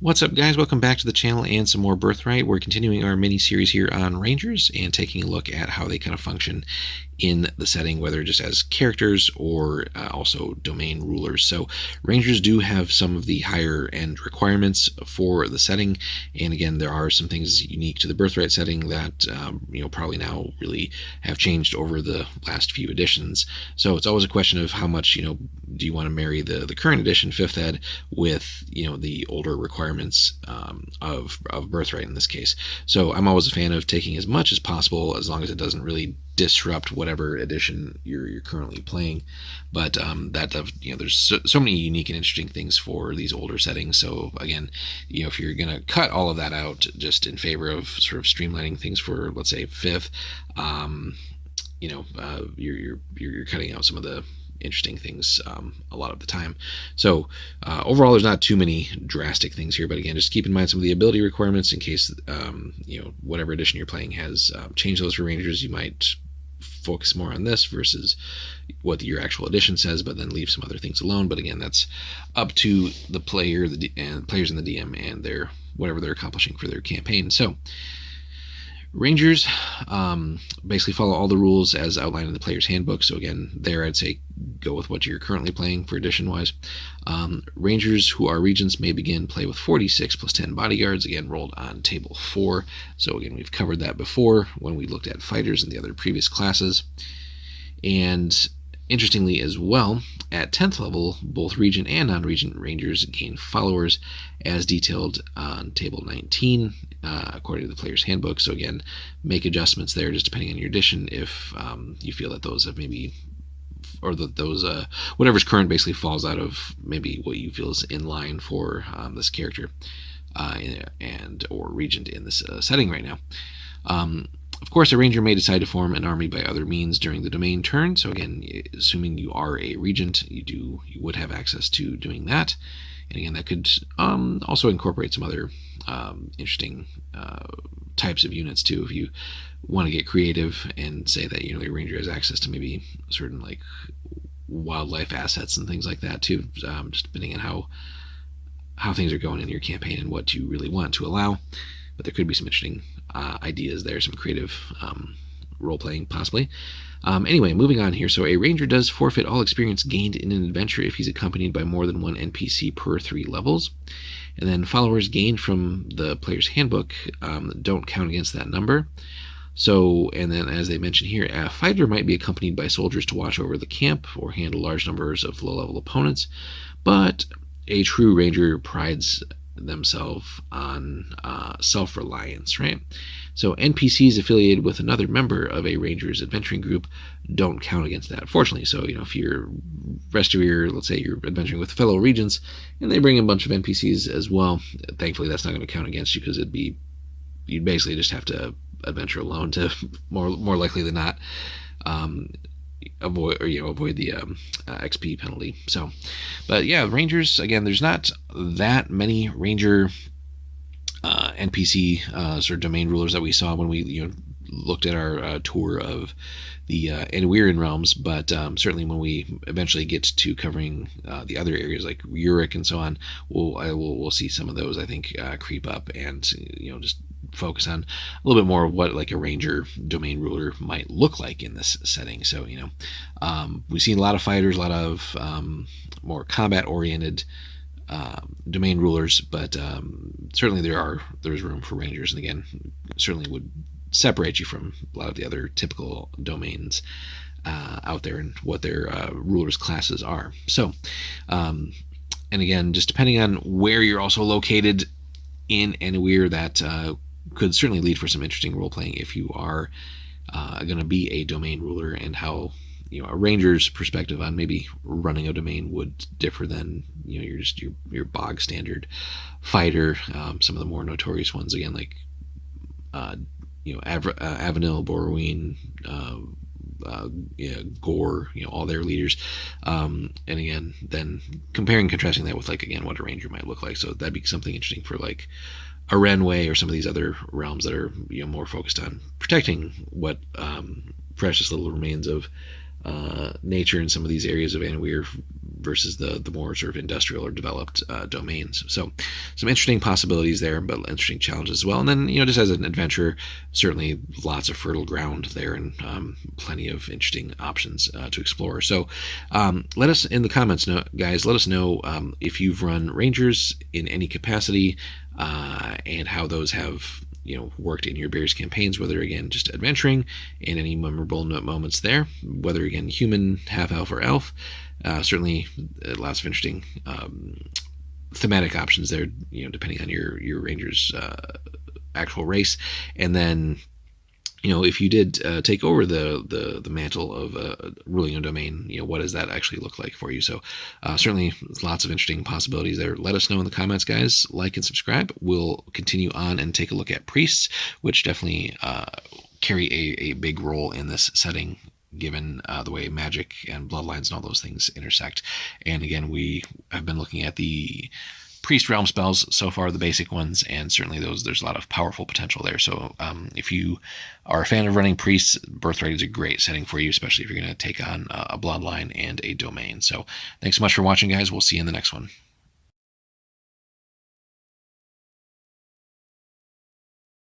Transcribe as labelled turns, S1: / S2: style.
S1: What's up, guys? Welcome back to the channel and some more Birthright. We're continuing our mini-series here on Rangers and taking a look at how they kind of function in the setting, whether just as characters or also domain rulers. So Rangers do have some of the higher end requirements for the setting, and again, there are some things unique to the Birthright setting that probably now really have changed over the last few editions. So it's always a question of how much do you want to marry the current edition 5th ed with the older requirements of Birthright in this case. So I'm always a fan of taking as much as possible, as long as it doesn't really disrupt whatever edition you're currently playing. But there's so many unique and interesting things for these older settings. So again, if you're gonna cut all of that out just in favor of sort of streamlining things for, let's say, 5th, you're cutting out some of the interesting things a lot of the time. So overall, there's not too many drastic things here, but again, just keep in mind some of the ability requirements in case whatever edition you're playing has changed those for Rangers. You might focus more on this versus what your actual edition says, but then leave some other things alone. But again, that's up to the player, and players in the DM, and their whatever they're accomplishing for their campaign. So Rangers basically follow all the rules as outlined in the player's handbook. So again, there I'd say go with what you're currently playing for edition-wise. Rangers who are regents may begin play with 46 plus 10 bodyguards, again rolled on table 4. So again, we've covered that before when we looked at fighters and the other previous classes. And interestingly as well, at 10th level, both regent and non-regent rangers gain followers as detailed on table 19 according to the player's handbook. So again, make adjustments there just depending on your edition if you feel that those have maybe, or that those whatever's current basically falls out of maybe what you feel is in line for this character and or regent in this setting right now. Of course, a ranger may decide to form an army by other means during the domain turn. So again, assuming you are a regent, you would have access to doing that. And again, that could also incorporate some other interesting types of units too. If you want to get creative and say that your ranger has access to maybe certain like wildlife assets and things like that too, just depending on how things are going in your campaign and what you really want to allow. But there could be some interesting ideas there, some creative role-playing possibly. Anyway, moving on here. So a ranger does forfeit all experience gained in an adventure if he's accompanied by more than one NPC per 3 levels. And then followers gained from the player's handbook don't count against that number. So, and then as they mention here, a fighter might be accompanied by soldiers to watch over the camp or handle large numbers of low-level opponents, but a true ranger prides themselves on self-reliance, right? So NPCs affiliated with another member of a ranger's adventuring group don't count against that, fortunately. So if you're rest of your, let's say you're adventuring with fellow regents and they bring a bunch of NPCs as well, thankfully that's not going to count against you, because you'd basically just have to adventure alone to more likely than not avoid the XP penalty. So, but yeah, Rangers, again, there's not that many Ranger NPC sort of domain rulers that we saw when we looked at our tour of the Anwirian realms, but certainly when we eventually get to covering the other areas like Uric and so on, we'll see some of those, I think, creep up, and just focus on a little bit more of what like a ranger domain ruler might look like in this setting. So we've seen a lot of fighters, a lot of more combat oriented domain rulers, but certainly there's room for rangers, and again, certainly would separate you from a lot of the other typical domains out there and what their rulers classes are. So and again, just depending on where you're also located in Anywhere, that could certainly lead for some interesting role-playing if you are going to be a domain ruler, and how a ranger's perspective on maybe running a domain would differ than your bog standard fighter. Some of the more notorious ones, again, like Avenil, Borween, Gore, all their leaders, and again, then comparing and contrasting that with like again what a ranger might look like. So that'd be something interesting for like a Renway or some of these other realms that are more focused on protecting what precious little remains of nature in some of these areas of Anawir versus the more sort of industrial or developed domains. So some interesting possibilities there, but interesting challenges as well. And then, just as an adventurer, certainly lots of fertile ground there, and plenty of interesting options to explore. So let us in the comments, guys, let us know if you've run Rangers in any capacity, and how those have worked in your various campaigns, whether again just adventuring and any memorable moments there, whether again human, half elf, or elf. Certainly lots of interesting thematic options there, depending on your ranger's actual race. And then if you did take over the mantle of ruling a domain, what does that actually look like for you? So certainly lots of interesting possibilities there. Let us know in the comments, guys. Like and subscribe. We'll continue on and take a look at priests, which definitely carry a big role in this setting, given the way magic and bloodlines and all those things intersect. And again, we have been looking at the priest realm spells so far, the basic ones, and certainly there's a lot of powerful potential there. So if you are a fan of running priests, Birthright is a great setting for you, especially if you're going to take on a bloodline and a domain. So thanks so much for watching, guys. We'll see you in the next one.